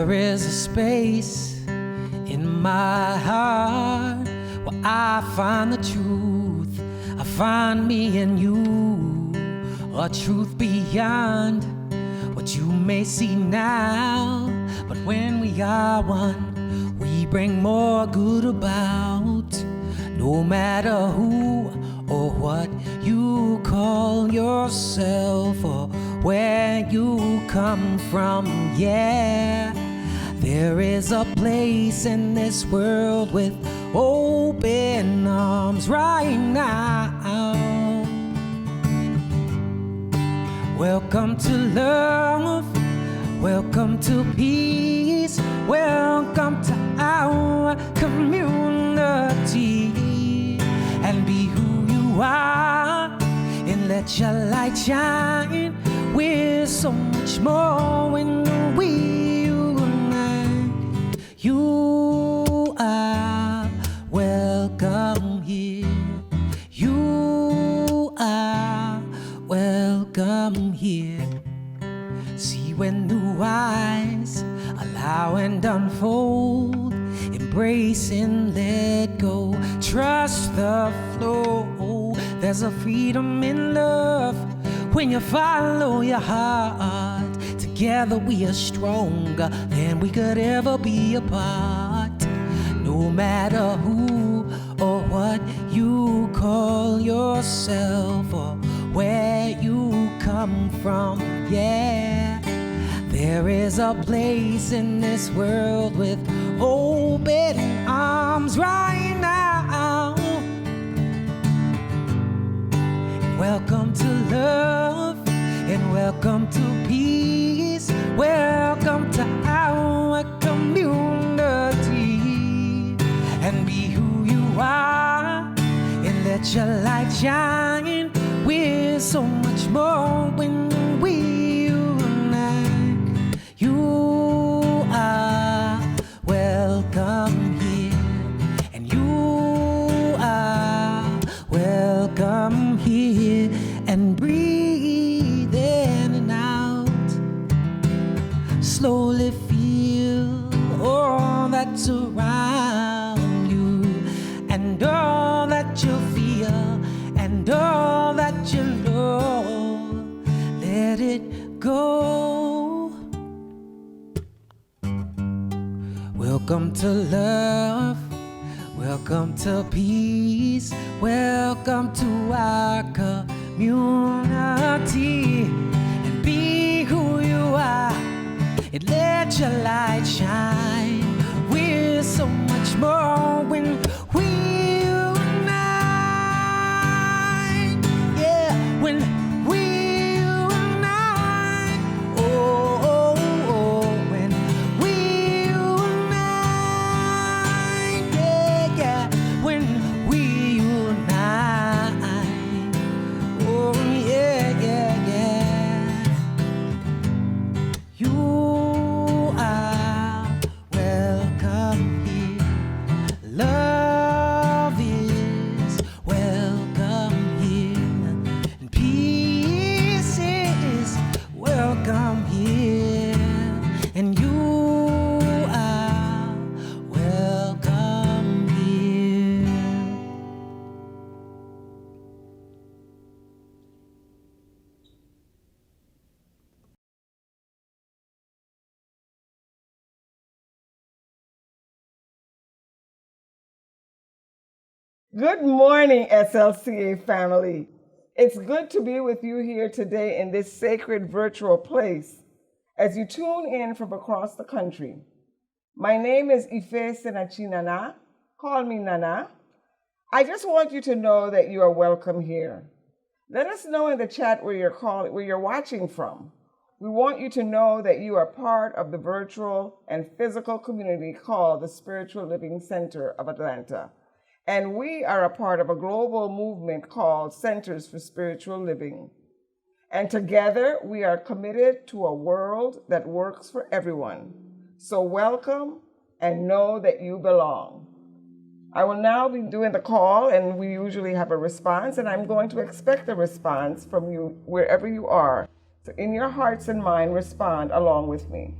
There is a space in my heart where I find the truth. I find me in you, a truth beyond what you may see now. But when we are one, we bring more good about. No matter who or what you call yourself or where you come from, yeah. There is a place in this world with open arms right now. Welcome to love, welcome to peace, welcome to our community. And be who you are and let your light shine. We're so much more when we unite. You are welcome here. You are welcome here. See when new eyes allow and unfold. Embrace and let go. Trust the flow. There's a freedom in love when you follow your heart. Together we are stronger than we could ever be apart. No matter who or what you call yourself or where you come from, yeah. There is a place in this world with open arms right now. Welcome to love and welcome to peace. Welcome to our community. And be who you are and let your light shine. We're so much more when we unite. You are welcome here, and you are welcome here. And breathe in and out. Slowly feel all that's around you, and all that you feel, and all that you know. Let it go. Welcome to love, welcome to peace, welcome to our community. And be who you are and let your light shine. We're so much more when we unite. Yeah, when we unite. Oh, oh, oh, when we unite. Yeah, yeah, when we unite. Oh, yeah, yeah, yeah. You are welcome here. Love is welcome here. And peace is welcome here. And you are welcome here. Good morning, SLCA family. It's good to be with you here today in this sacred virtual place as you tune in from across the country. My name is Ife Senachi Nana. Call me Nana. I just want you to know that you are welcome here. Let us know in the chat where you're watching from. We want you to know that you are part of the virtual and physical community called the Spiritual Living Center of Atlanta. And we are a part of a global movement called Centers for Spiritual Living. And together we are committed to a world that works for everyone. So welcome and know that you belong. I will now be doing the call, and we usually have a response, and I'm going to expect a response from you wherever you are. So in your hearts and mind, respond along with me.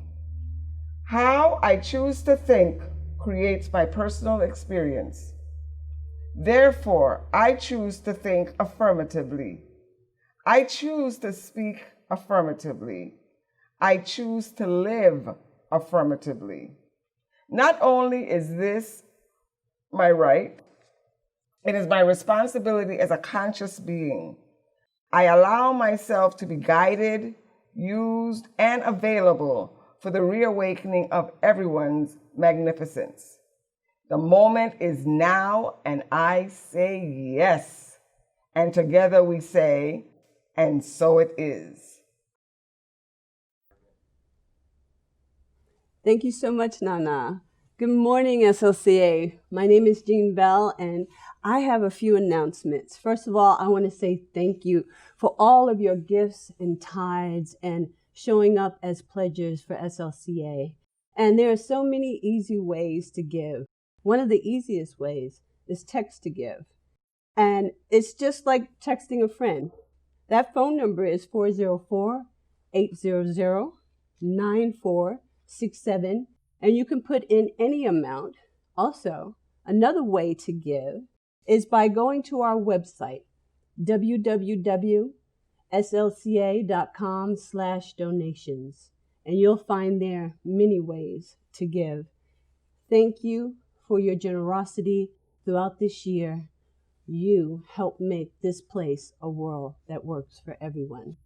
How I choose to think creates my personal experience. Therefore, I choose to think affirmatively. I choose to speak affirmatively. I choose to live affirmatively. Not only is this my right, it is my responsibility as a conscious being. I allow myself to be guided, used, and available for the reawakening of everyone's magnificence. The moment is now, and I say yes. And together we say, and so it is. Thank you so much, Nana. Good morning, SLCA. My name is Jean Bell, and I have a few announcements. First of all, I want to say thank you for all of your gifts and tithes and showing up as pledgers for SLCA. And there are so many easy ways to give. One of the easiest ways is text to give. And it's just like texting a friend. That phone number is 404-800-9467, and you can put in any amount. Also, another way to give is by going to our website, www.slca.com/donations, and you'll find there many ways to give. Thank you for your generosity throughout this year. You help make this place a world that works for everyone.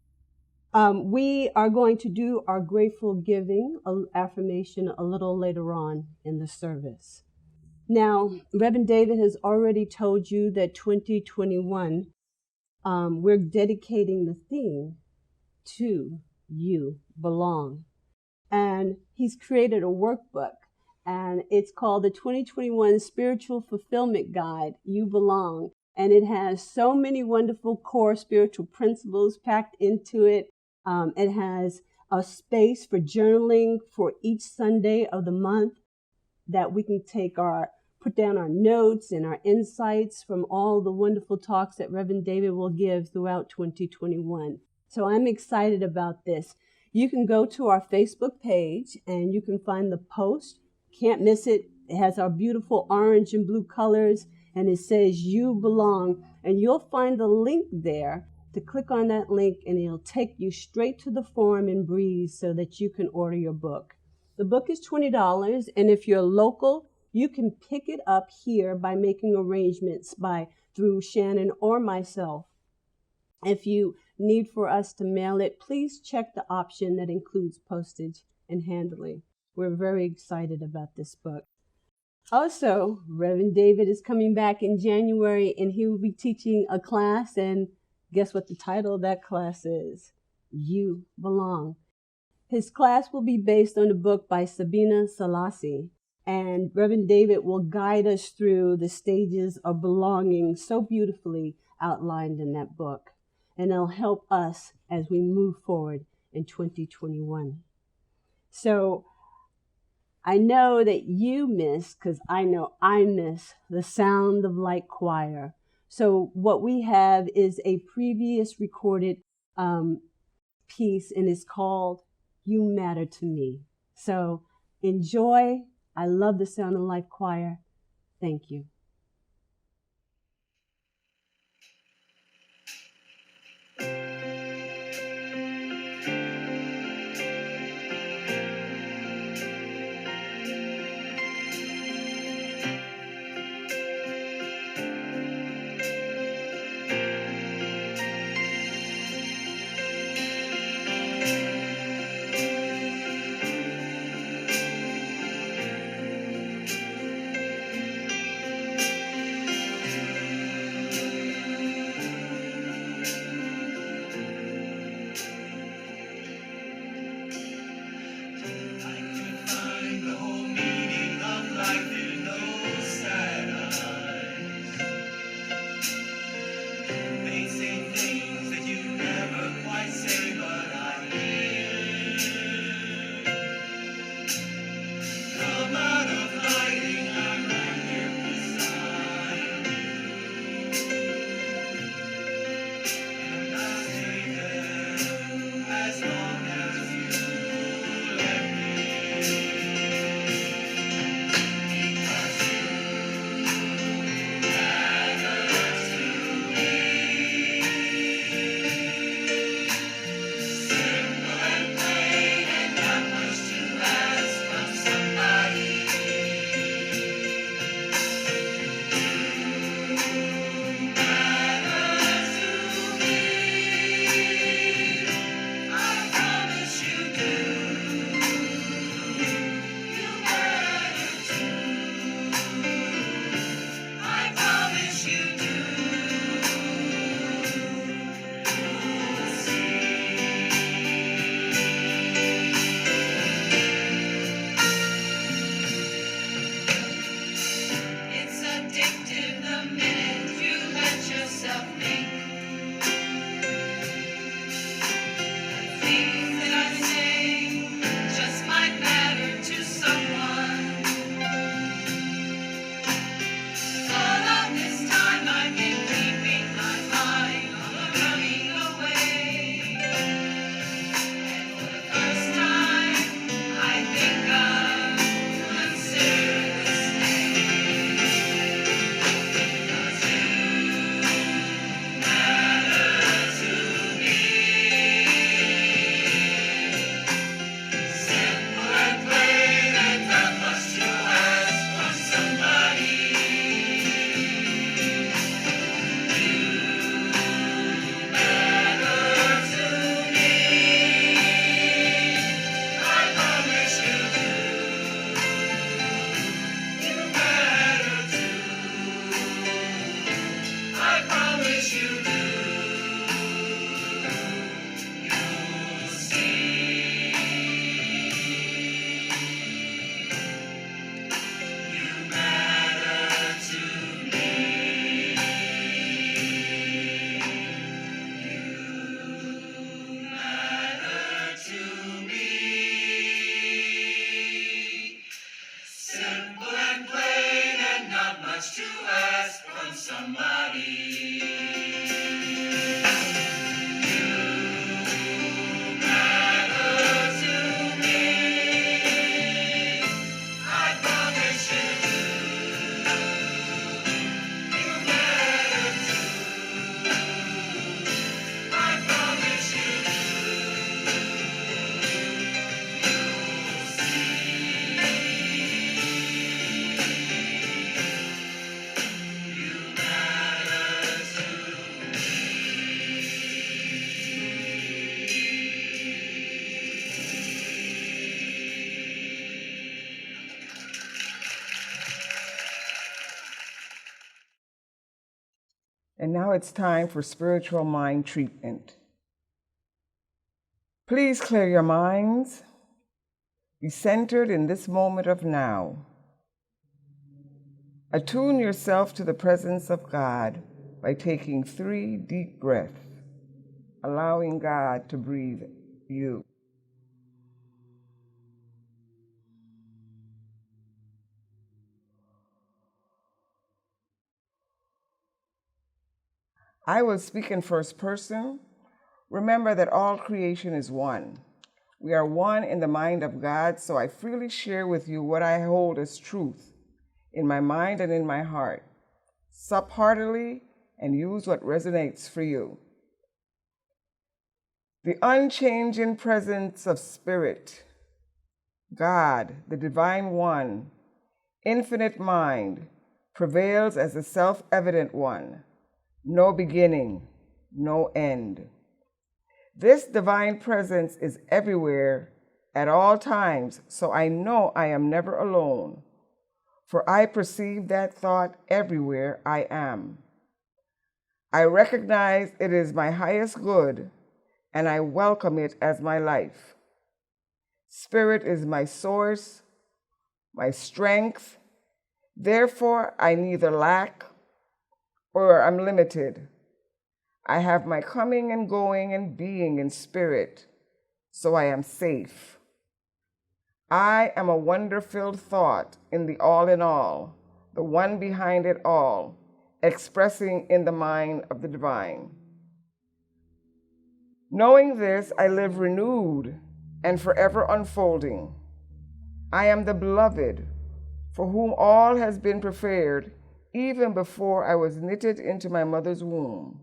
We are going to do our grateful giving affirmation a little later on in the service. Now, Reverend David has already told you that 2021, we're dedicating the theme to You Belong. And he's created a workbook, and it's called the 2021 Spiritual Fulfillment Guide, You Belong. And it has so many wonderful core spiritual principles packed into it. It has a space for journaling for each Sunday of the month that we can put down our notes and our insights from all the wonderful talks that Reverend David will give throughout 2021. So I'm excited about this. You can go to our Facebook page and you can find the post. Can't miss it. It has our beautiful orange and blue colors, and it says You Belong. And you'll find the link there to click on that link, and it'll take you straight to the form in Breeze so that you can order your book. The book is $20, and if you're local, you can pick it up here by making arrangements through Shannon or myself. If you need for us to mail it, please check the option that includes postage and handling. We're very excited about this book. Also, Reverend David is coming back in January, and he will be teaching a class, and guess what the title of that class is? You Belong. His class will be based on a book by Sabina Selassie, and Reverend David will guide us through the stages of belonging so beautifully outlined in that book. And it'll help us as we move forward in 2021. So I know that you miss, because I know I miss, the Sound of Light Choir. So what we have is a previous recorded piece, and it's called You Matter to Me. So enjoy. I love the Sound of Light Choir. Thank you. much to ask from somebody. And now it's time for spiritual mind treatment. Please clear your minds. Be centered in this moment of now. Attune yourself to the presence of God by taking 3 deep breaths, allowing God to breathe you. I will speak in first person. Remember that all creation is one. We are one in the mind of God, so I freely share with you what I hold as truth in my mind and in my heart. Sup heartily and use what resonates for you. The unchanging presence of Spirit, God, the Divine One, infinite mind, prevails as the self-evident one. No beginning, no end. This divine presence is everywhere at all times, so I know I am never alone, for I perceive that thought everywhere I am. I recognize it is my highest good, and I welcome it as my life. Spirit is my source, my strength. Therefore, I neither lack or I'm limited. I have my coming and going and being in spirit, so I am safe. I am a wonder-filled thought in the all in all, the one behind it all, expressing in the mind of the divine. Knowing this, I live renewed and forever unfolding. I am the beloved, for whom all has been prepared, even before I was knitted into my mother's womb.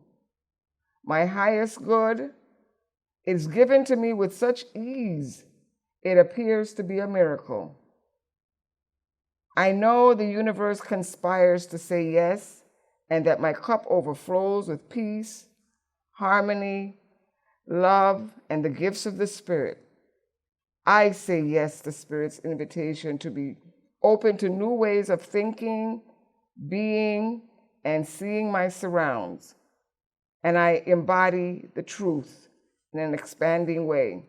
My highest good is given to me with such ease, it appears to be a miracle. I know the universe conspires to say yes, and that my cup overflows with peace, harmony, love, and the gifts of the Spirit. I say yes to Spirit's invitation to be open to new ways of thinking, being, and seeing my surrounds. And I embody the truth in an expanding way.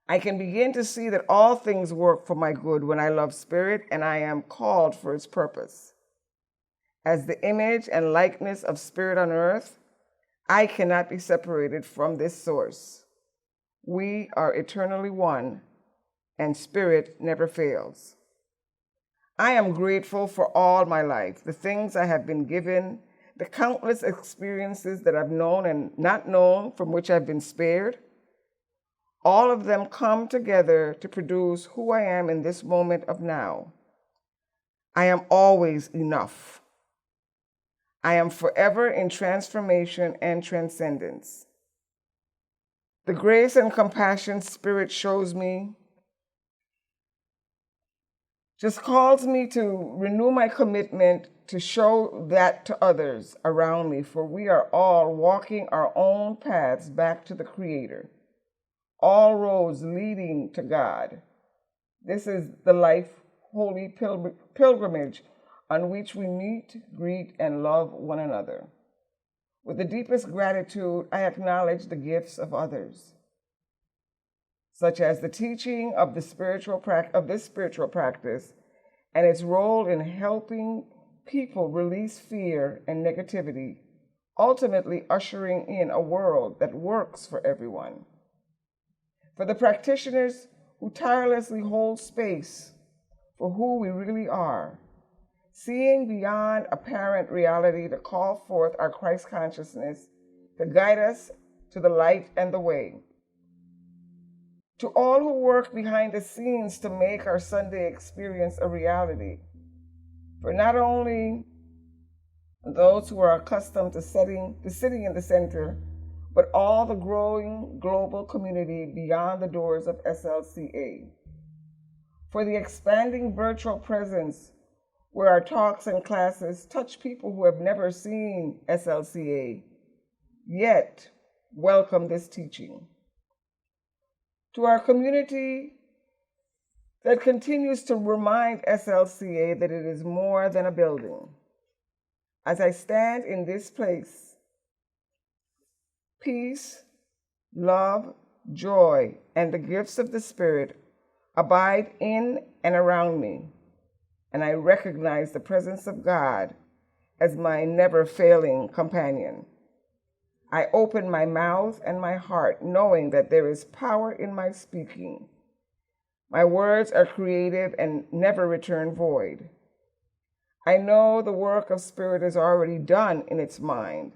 I can begin to see that all things work for my good when I love Spirit and I am called for its purpose. As the image and likeness of Spirit on earth, I cannot be separated from this source. We are eternally one, and Spirit never fails. I am grateful for all my life, the things I have been given, the countless experiences that I've known and not known from which I've been spared. All of them come together to produce who I am in this moment of now. I am always enough. I am forever in transformation and transcendence. The grace and compassion Spirit shows me just calls me to renew my commitment to show that to others around me, for we are all walking our own paths back to the Creator, all roads leading to God. This is the life holy pilgrimage on which we meet, greet, and love one another. With the deepest gratitude, I acknowledge the gifts of others, such as the teaching of this spiritual practice and its role in helping people release fear and negativity, ultimately ushering in a world that works for everyone. For the practitioners who tirelessly hold space for who we really are, seeing beyond apparent reality to call forth our Christ consciousness, to guide us to the light and the way. To all who work behind the scenes to make our Sunday experience a reality, for not only those who are accustomed to sitting in the center, but all the growing global community beyond the doors of SLCA. For the expanding virtual presence where our talks and classes touch people who have never seen SLCA, yet welcome this teaching. To our community that continues to remind SLCA that it is more than a building. As I stand in this place, peace, love, joy, and the gifts of the Spirit abide in and around me, and I recognize the presence of God as my never-failing companion. I open my mouth and my heart, knowing that there is power in my speaking. My words are creative and never return void. I know the work of Spirit is already done in its mind.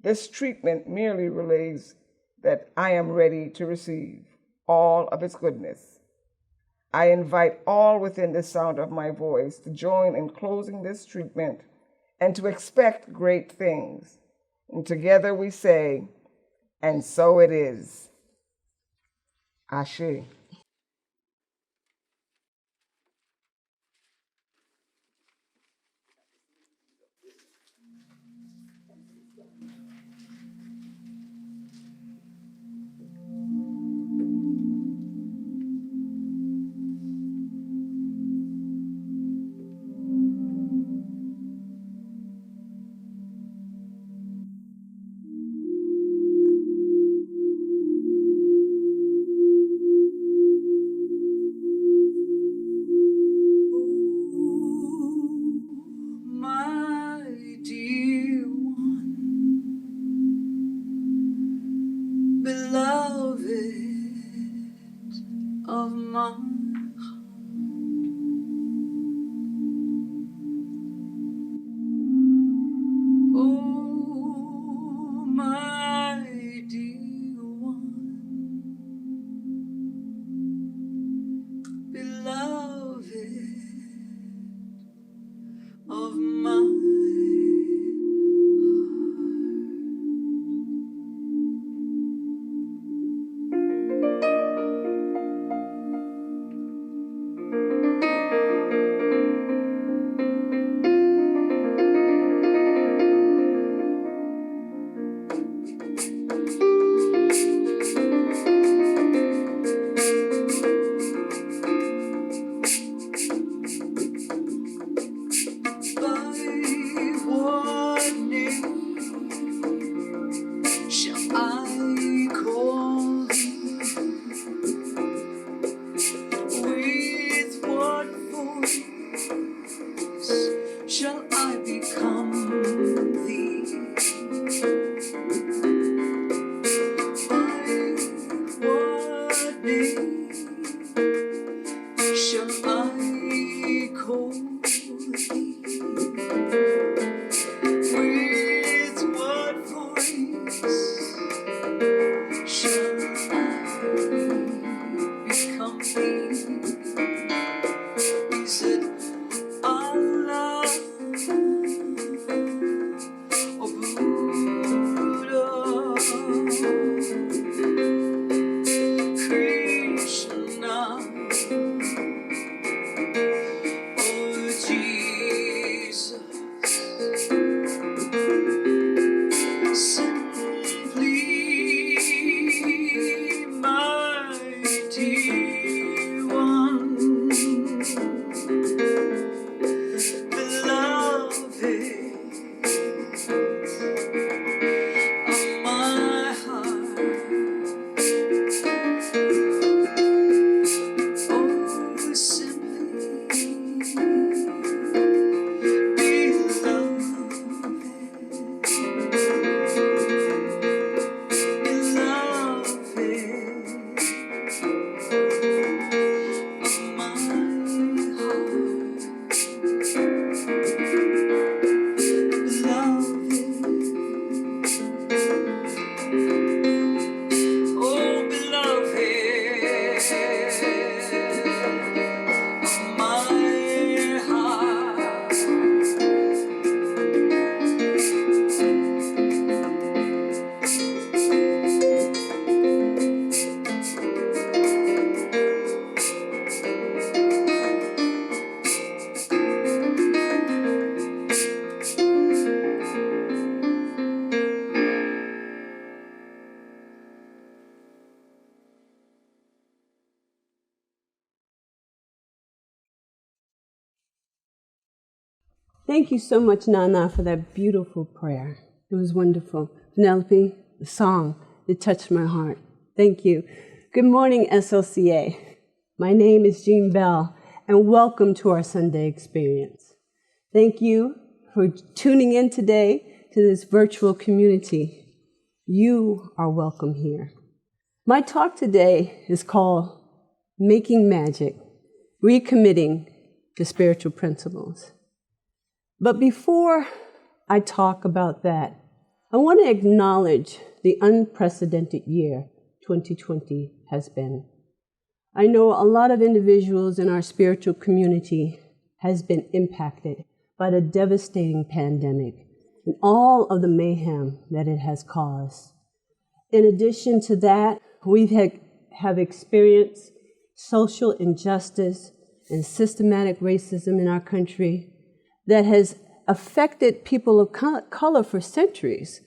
This treatment merely relays that I am ready to receive all of its goodness. I invite all within the sound of my voice to join in closing this treatment and to expect great things. And together we say, and so it is. Ashe. Of mine, oh my dear one, beloved of mine. Thank you so much, Nana, for that beautiful prayer. It was wonderful. Penelope, the song that touched my heart. Thank you. Good morning, SLCA. My name is Jean Bell, and welcome to our Sunday experience. Thank you for tuning in today to this virtual community. You are welcome here. My talk today is called Making Magic, Recommitting to Spiritual Principles. But before I talk about that, I want to acknowledge the unprecedented year 2020 has been. I know a lot of individuals in our spiritual community has been impacted by the devastating pandemic and all of the mayhem that it has caused. In addition to that, we have experienced social injustice and systematic racism in our country that has affected people of color for centuries.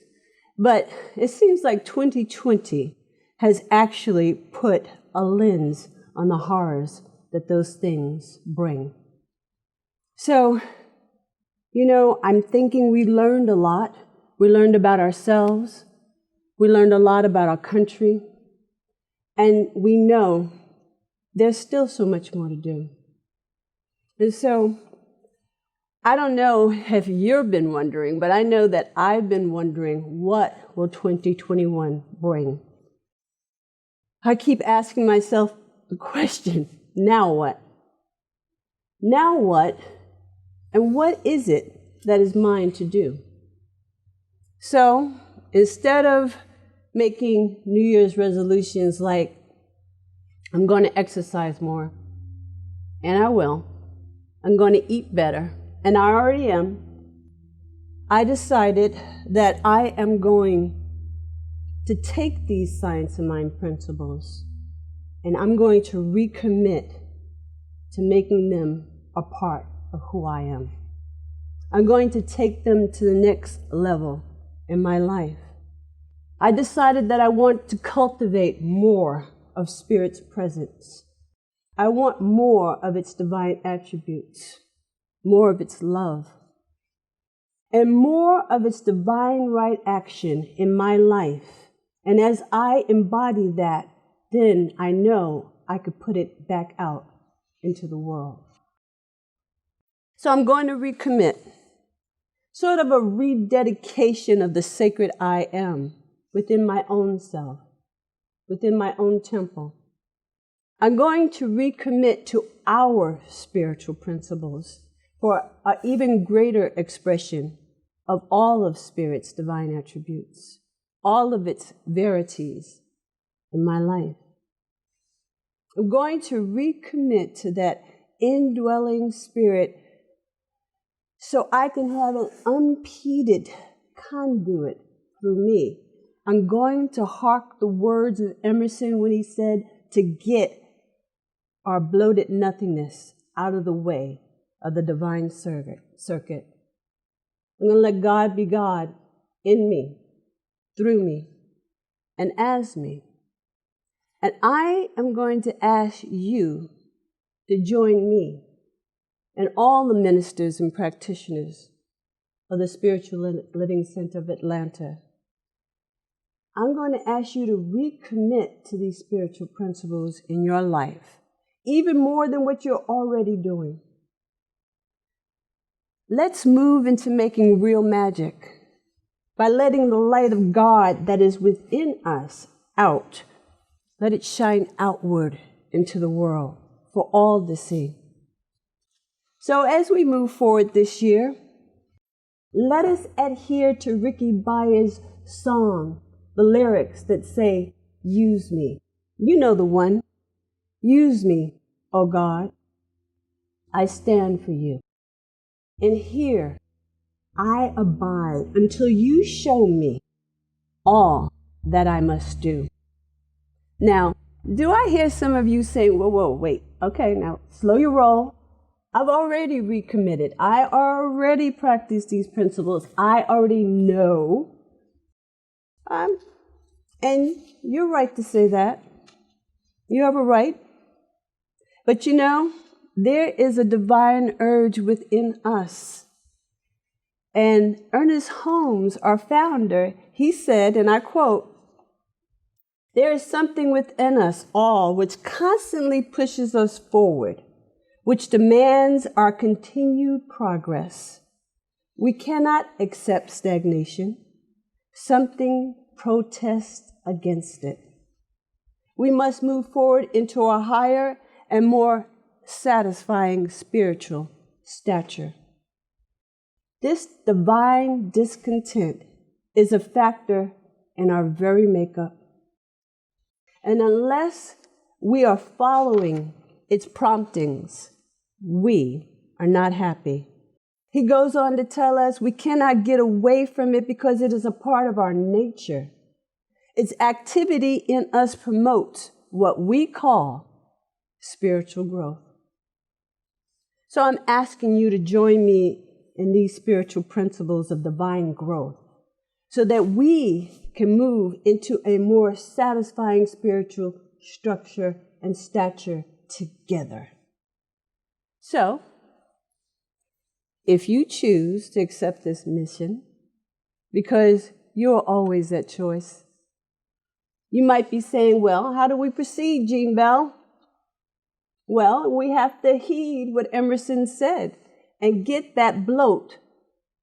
But it seems like 2020 has actually put a lens on the horrors that those things bring. So, I'm thinking we learned a lot. We learned about ourselves. We learned a lot about our country. And we know there's still so much more to do. And so, I don't know if you've been wondering, but I know that I've been wondering, what will 2021 bring? I keep asking myself the question, now what? Now what? And what is it that is mine to do? So instead of making New Year's resolutions like, I'm going to exercise more, and I will. I'm going to eat better, and I already am. I decided that I am going to take these science and mind principles, and I'm going to recommit to making them a part of who I am. I'm going to take them to the next level in my life. I decided that I want to cultivate more of Spirit's presence. I want more of its divine attributes, more of its love, and more of its divine right action in my life. And as I embody that, then I know I could put it back out into the world. So I'm going to recommit, sort of a rededication of the sacred I am within my own self, within my own temple. I'm going to recommit to our spiritual principles for an even greater expression of all of Spirit's divine attributes, all of its verities in my life. I'm going to recommit to that indwelling Spirit so I can have an unimpeded conduit through me. I'm going to hark the words of Emerson when he said to get our bloated nothingness out of the way of the divine circuit. I'm going to let God be God in me, through me, and as me. And I am going to ask you to join me and all the ministers and practitioners of the Spiritual Living Center of Atlanta. I'm going to ask you to recommit to these spiritual principles in your life, even more than what you're already doing. Let's move into making real magic by letting the light of God that is within us out. Let it shine outward into the world for all to see. So as we move forward this year, let us adhere to Ricky Bayer's song, the lyrics that say, use me. You know the one. Use me, O God. I stand for you. And here I abide until you show me all that I must do. Now, do I hear some of you say, whoa, wait. Okay, now slow your roll. I've already recommitted. I already practice these principles. I already know. And you're right to say that. You have a right. But there is a divine urge within us And Ernest Holmes, our founder, he said, and I quote, "There is something within us all which constantly pushes us forward, which demands our continued progress. We cannot accept stagnation. Something protests against it. We must move forward into a higher and more satisfying spiritual stature. This divine discontent is a factor in our very makeup. And unless we are following its promptings, we are not happy." He goes on to tell us we cannot get away from it because it is a part of our nature. Its activity in us promotes what we call spiritual growth. So I'm asking you to join me in these spiritual principles of divine growth so that we can move into a more satisfying spiritual structure and stature together. So, if you choose to accept this mission, because you're always at choice, you might be saying, well, how do we proceed, Jean Bell? Well, we have to heed what Emerson said and get that bloat,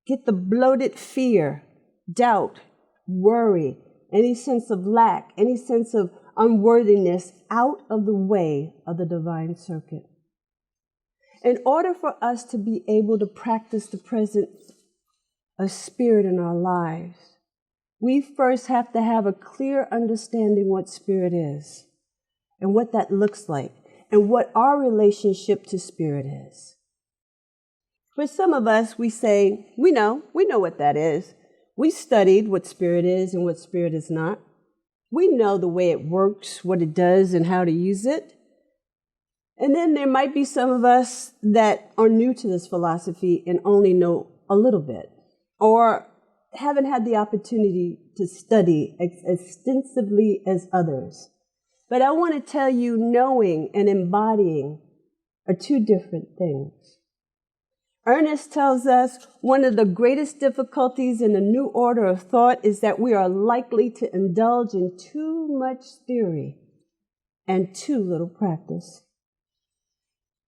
get the bloated fear, doubt, worry, any sense of lack, any sense of unworthiness out of the way of the divine circuit. In order for us to be able to practice the presence of spirit in our lives, we first have to have a clear understanding what spirit is and what that looks like and what our relationship to spirit is. For some of us, we say, we know what that is. We studied what spirit is and what spirit is not. We know the way it works, what it does, and how to use it. And then there might be some of us that are new to this philosophy and only know a little bit, or haven't had the opportunity to study as extensively as others. But I want to tell you, knowing and embodying are two different things. Ernest tells us one of the greatest difficulties in the new order of thought is that we are likely to indulge in too much theory and too little practice.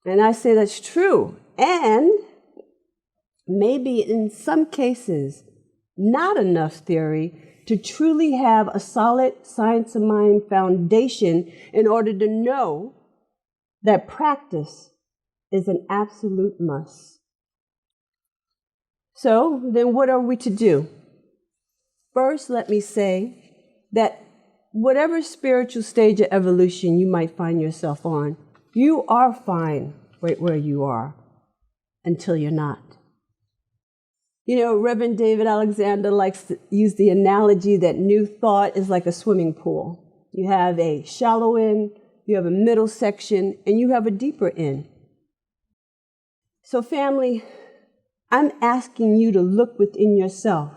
And I say that's true. And maybe in some cases, not enough theory to truly have a solid science of mind foundation in order to know that practice is an absolute must. So then what are we to do? First, let me say that whatever spiritual stage of evolution you might find yourself on, you are fine right where you are until you're not. You know, Reverend David Alexander likes to use the analogy that new thought is like a swimming pool. You have a shallow end, you have a middle section, and you have a deeper end. So family, I'm asking you to look within yourself.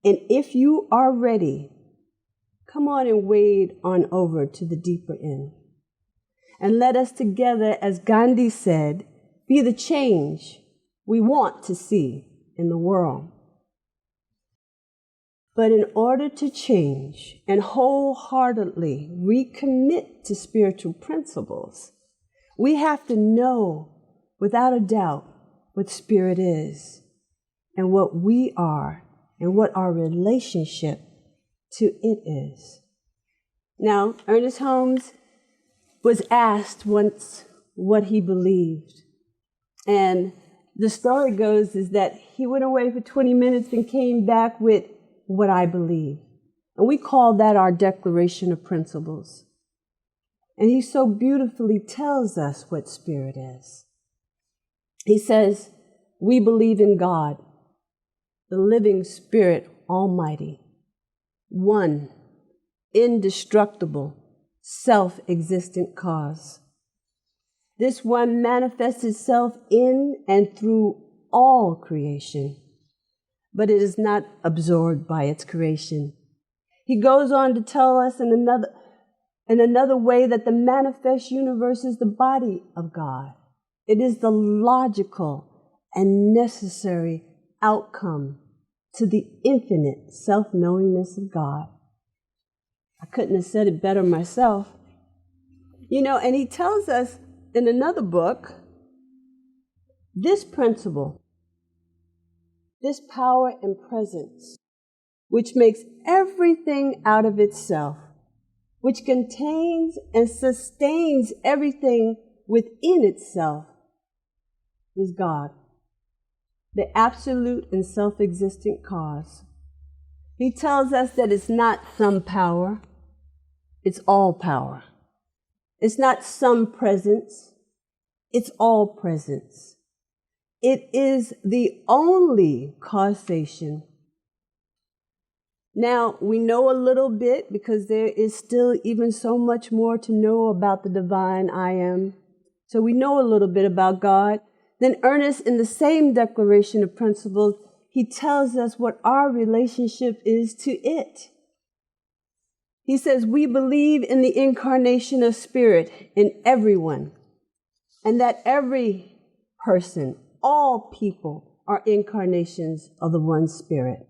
And if you are ready, come on and wade on over to the deeper end. And let us together, as Gandhi said, be the change we want to see in the world. But in order to change and wholeheartedly recommit to spiritual principles, we have to know without a doubt what spirit is and what we are and what our relationship to it is. Now, Ernest Holmes was asked once what he believed. And the story goes is that he went away for 20 minutes and came back with what I believe. And we call that our declaration of principles. And he so beautifully tells us what spirit is. He says, we believe in God, the living Spirit Almighty, one, indestructible, self-existent cause. This one manifests itself in and through all creation, but it is not absorbed by its creation. He goes on to tell us in another way that the manifest universe is the body of God. It is the logical and necessary outcome to the infinite self-knowingness of God. I couldn't have said it better myself. And he tells us in another book, this principle, this power and presence, which makes everything out of itself, which contains and sustains everything within itself, is God, the absolute and self-existent cause. He tells us that it's not some power, it's all power. It's not some presence, it's all presence. It is the only causation. Now, we know a little bit because there is still even so much more to know about the divine I am. So we know a little bit about God. Then Ernest, in the same declaration of principles, he tells us what our relationship is to it. He says, we believe in the incarnation of spirit in everyone, and that every person, all people, are incarnations of the one spirit.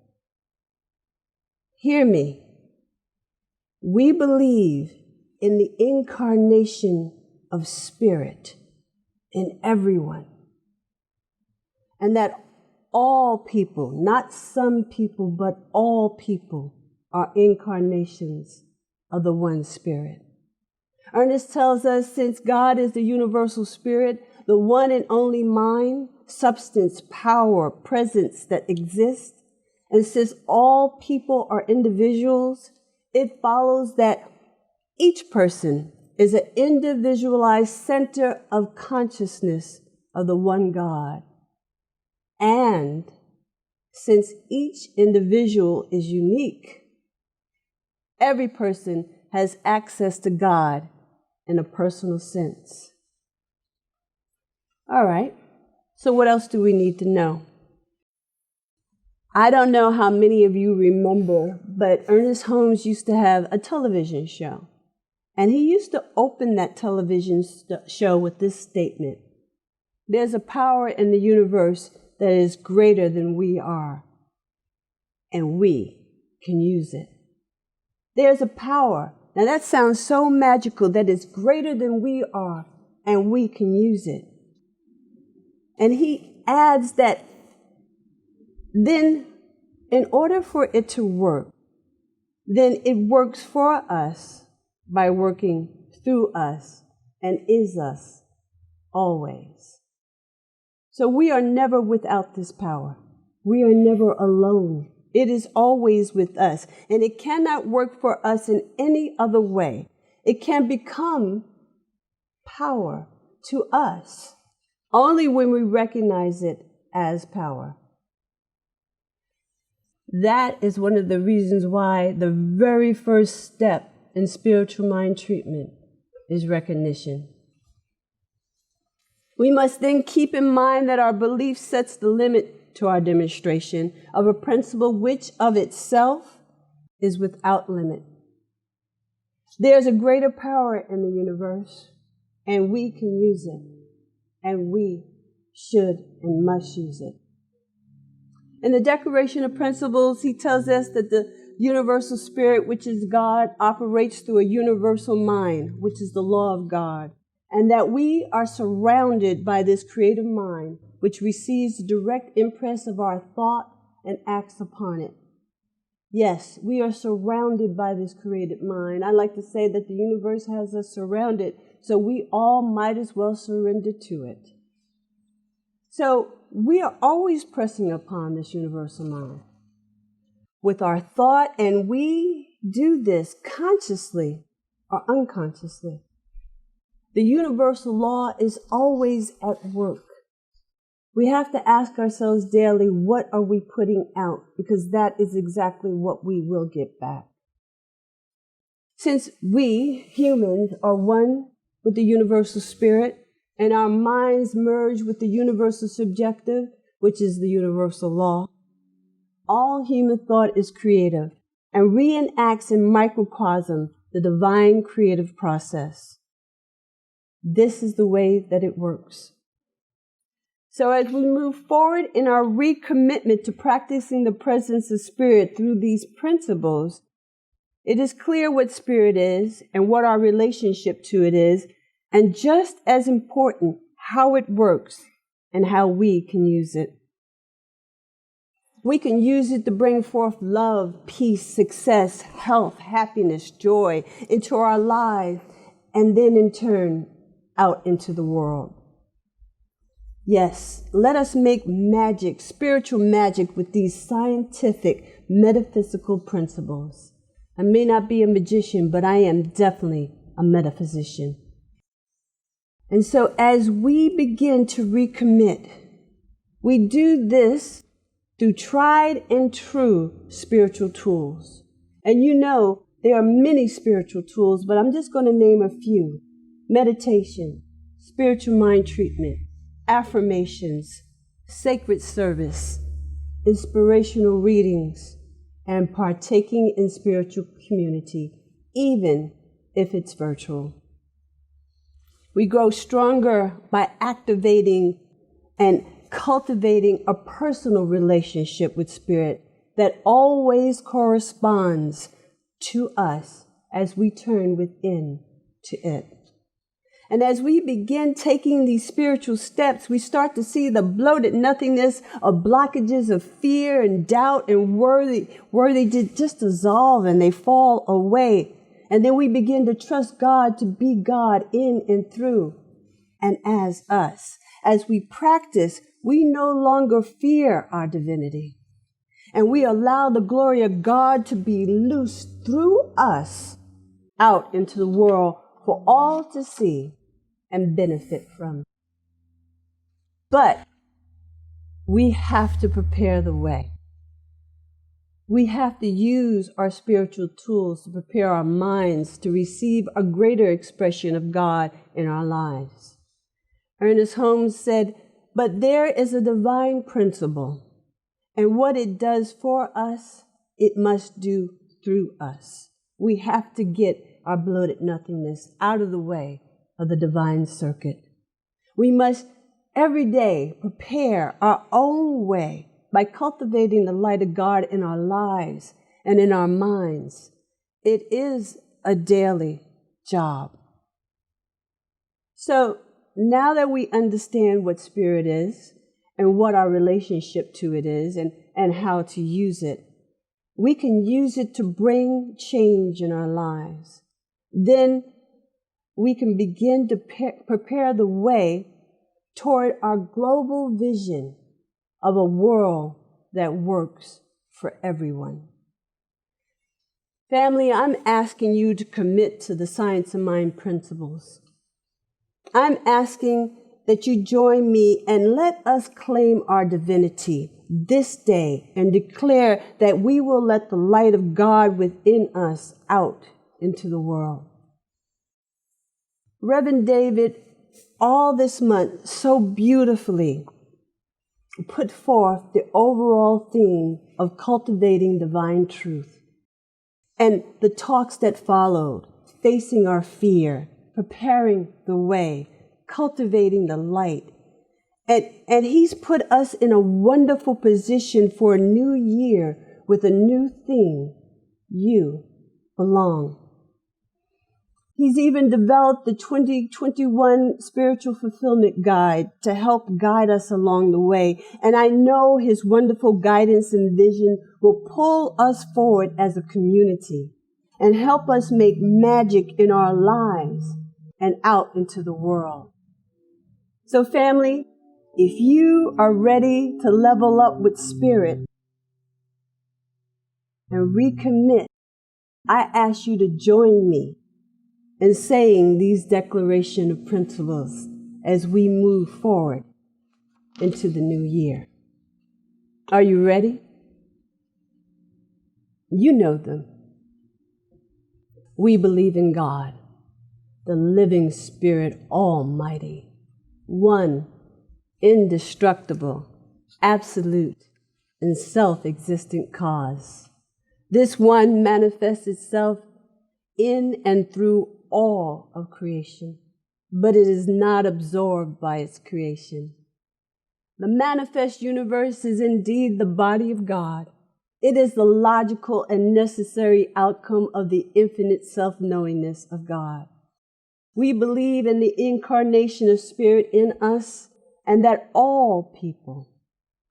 Hear me. We believe in the incarnation of spirit in everyone, and that all people, not some people, but all people, are incarnations of the one spirit. Ernest tells us, since God is the universal spirit, the one and only mind, substance, power, presence that exists, and since all people are individuals, it follows that each person is an individualized center of consciousness of the one God. And since each individual is unique, every person has access to God in a personal sense. All right, so what else do we need to know? I don't know how many of you remember, but Ernest Holmes used to have a television show. And he used to open that television show with this statement: there's a power in the universe that is greater than we are, and we can use it. There's a power. Now that sounds so magical, that is greater than we are, and we can use it. And he adds that then, in order for it to work, then it works for us by working through us and is us always. So we are never without this power. We are never alone. It is always with us, and it cannot work for us in any other way. It can become power to us only when we recognize it as power. That is one of the reasons why the very first step in spiritual mind treatment is recognition. We must then keep in mind that our belief sets the limit to our demonstration of a principle which of itself is without limit. There's a greater power in the universe, and we can use it, and we should and must use it. In the Declaration of Principles, he tells us that the universal spirit, which is God, operates through a universal mind, which is the law of God, and that we are surrounded by this creative mind, which receives the direct impress of our thought and acts upon it. Yes, we are surrounded by this creative mind. I like to say that the universe has us surrounded, so we all might as well surrender to it. So we are always pressing upon this universal mind with our thought, and we do this consciously or unconsciously. The universal law is always at work. We have to ask ourselves daily, what are we putting out? Because that is exactly what we will get back. Since we, humans, are one with the universal spirit, and our minds merge with the universal subjective, which is the universal law, all human thought is creative and reenacts in microcosm the divine creative process. This is the way that it works. So as we move forward in our recommitment to practicing the presence of Spirit through these principles, it is clear what Spirit is and what our relationship to it is, and just as important, how it works and how we can use it. We can use it to bring forth love, peace, success, health, happiness, joy into our lives, and then in turn out into the world. Yes, let us make magic, spiritual magic, with these scientific, metaphysical principles. I may not be a magician, but I am definitely a metaphysician. And so as we begin to recommit, we do this through tried and true spiritual tools. And you know, there are many spiritual tools, but I'm just going to name a few. Meditation, spiritual mind treatment, affirmations, sacred service, inspirational readings, and partaking in spiritual community, even if it's virtual. We grow stronger by activating and cultivating a personal relationship with Spirit that always corresponds to us as we turn within to it. And as we begin taking these spiritual steps, we start to see the bloated nothingness of blockages of fear and doubt and worry just dissolve and they fall away. And then we begin to trust God to be God in and through and as us. As we practice, we no longer fear our divinity. And we allow the glory of God to be loosed through us out into the world for all to see and benefit from. But we have to prepare the way. We have to use our spiritual tools to prepare our minds to receive a greater expression of God in our lives. Ernest Holmes said, "But there is a divine principle, and what it does for us, it must do through us." We have to get our bloated nothingness out of the way of the divine circuit. We must every day prepare our own way by cultivating the light of God in our lives and in our minds. It is a daily job. So now that we understand what Spirit is and what our relationship to it is and how to use it, we can use it to bring change in our lives. Then we can begin to prepare the way toward our global vision of a world that works for everyone. Family, I'm asking you to commit to the science of mind principles. I'm asking that you join me and let us claim our divinity this day and declare that we will let the light of God within us out into the world. Reverend David, all this month, so beautifully put forth the overall theme of cultivating divine truth. And the talks that followed, facing our fear, preparing the way, cultivating the light. And he's put us in a wonderful position for a new year with a new theme: you belong. He's even developed the 2021 Spiritual Fulfillment Guide to help guide us along the way. And I know his wonderful guidance and vision will pull us forward as a community and help us make magic in our lives and out into the world. So family, if you are ready to level up with Spirit and recommit, I ask you to join me in saying these declaration of principles as we move forward into the new year. Are you ready? You know them. We believe in God, the living Spirit Almighty, one, indestructible, absolute, and self-existent cause. This one manifests itself in and through all of creation, but it is not absorbed by its creation. The manifest universe is indeed the body of God. It is the logical and necessary outcome of the infinite self-knowingness of God. We believe in the incarnation of Spirit in us, and that all people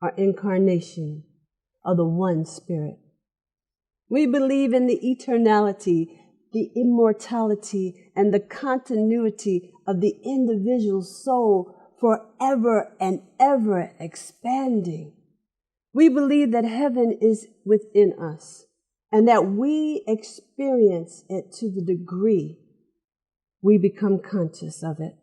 are incarnation of the one Spirit. We believe in the eternality, the immortality, and the continuity of the individual soul forever and ever expanding. We believe that heaven is within us and that we experience it to the degree we become conscious of it.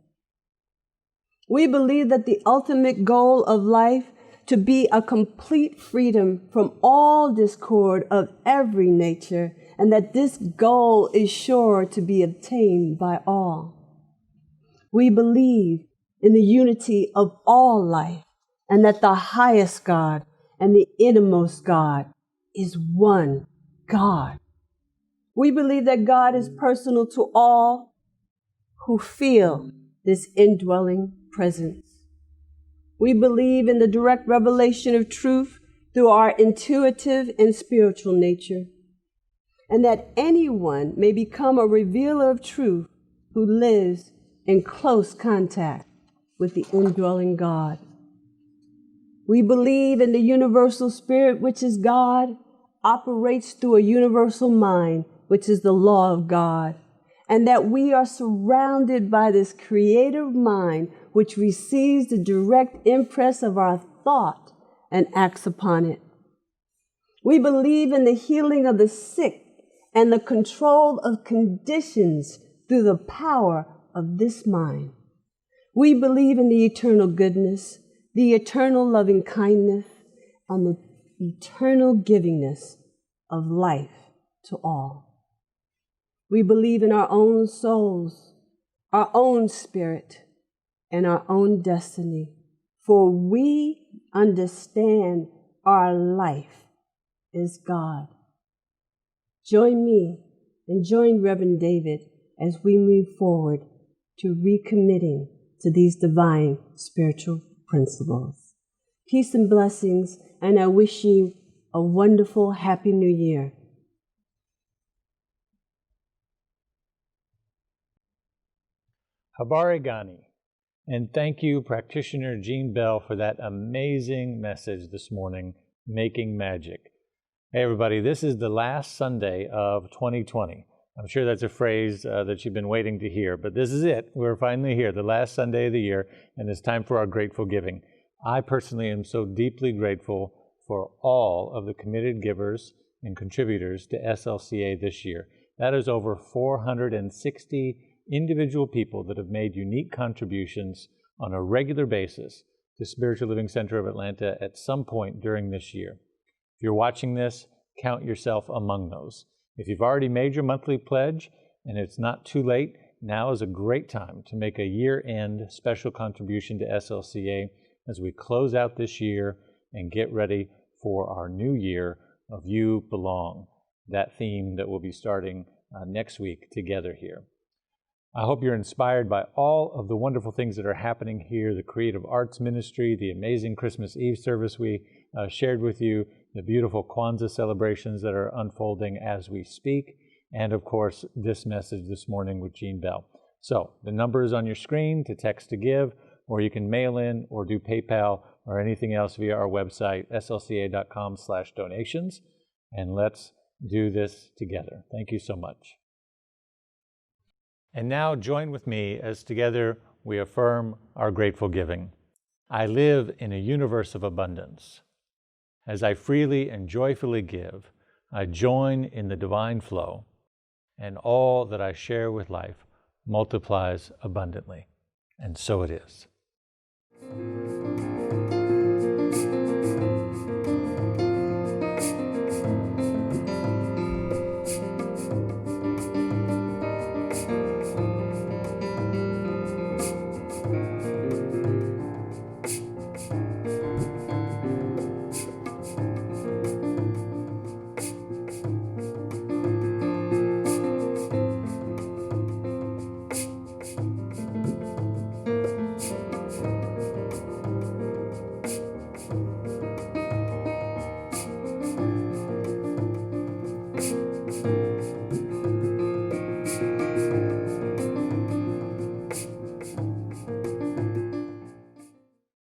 We believe that the ultimate goal of life to be a complete freedom from all discord of every nature, and that this goal is sure to be obtained by all. We believe in the unity of all life, and that the highest God and the innermost God is one God. We believe that God is personal to all who feel this indwelling presence. We believe in the direct revelation of truth through our intuitive and spiritual nature, and that anyone may become a revealer of truth who lives in close contact with the indwelling God. We believe in the universal spirit, which is God, operates through a universal mind, which is the law of God, and that we are surrounded by this creative mind which receives the direct impress of our thought and acts upon it. We believe in the healing of the sick and the control of conditions through the power of this mind. We believe in the eternal goodness, the eternal loving kindness, and the eternal givingness of life to all. We believe in our own souls, our own spirit, and our own destiny, for we understand our life is God. Join me and join Reverend David as we move forward to recommitting to these divine spiritual principles. Peace and blessings, and I wish you a wonderful, happy New Year. Habari Gani, and thank you, Practitioner Jean Bell, for that amazing message this morning, Making Magic. Hey everybody, this is the last Sunday of 2020. I'm sure that's a phrase that you've been waiting to hear, but this is it. We're finally here, the last Sunday of the year, and it's time for our grateful giving. I personally am so deeply grateful for all of the committed givers and contributors to SLCA this year. That is over 460 individual people that have made unique contributions on a regular basis to Spiritual Living Center of Atlanta at some point during this year. If you're watching this, count yourself among those. If you've already made your monthly pledge and it's not too late, now is a great time to make a year-end special contribution to SLCA as we close out this year and get ready for our new year of You Belong, that theme that we'll be starting next week together here. I hope you're inspired by all of the wonderful things that are happening here, the creative arts ministry, the amazing Christmas Eve service we shared with you, the beautiful Kwanzaa celebrations that are unfolding as we speak, and of course, this message this morning with Jean Bell. So the number is on your screen to text to give, or you can mail in or do PayPal or anything else via our website, slca.com/donations, and let's do this together. Thank you so much. And now join with me as together we affirm our grateful giving. I live in a universe of abundance. As I freely and joyfully give, I join in the divine flow, and all that I share with life multiplies abundantly. And so it is.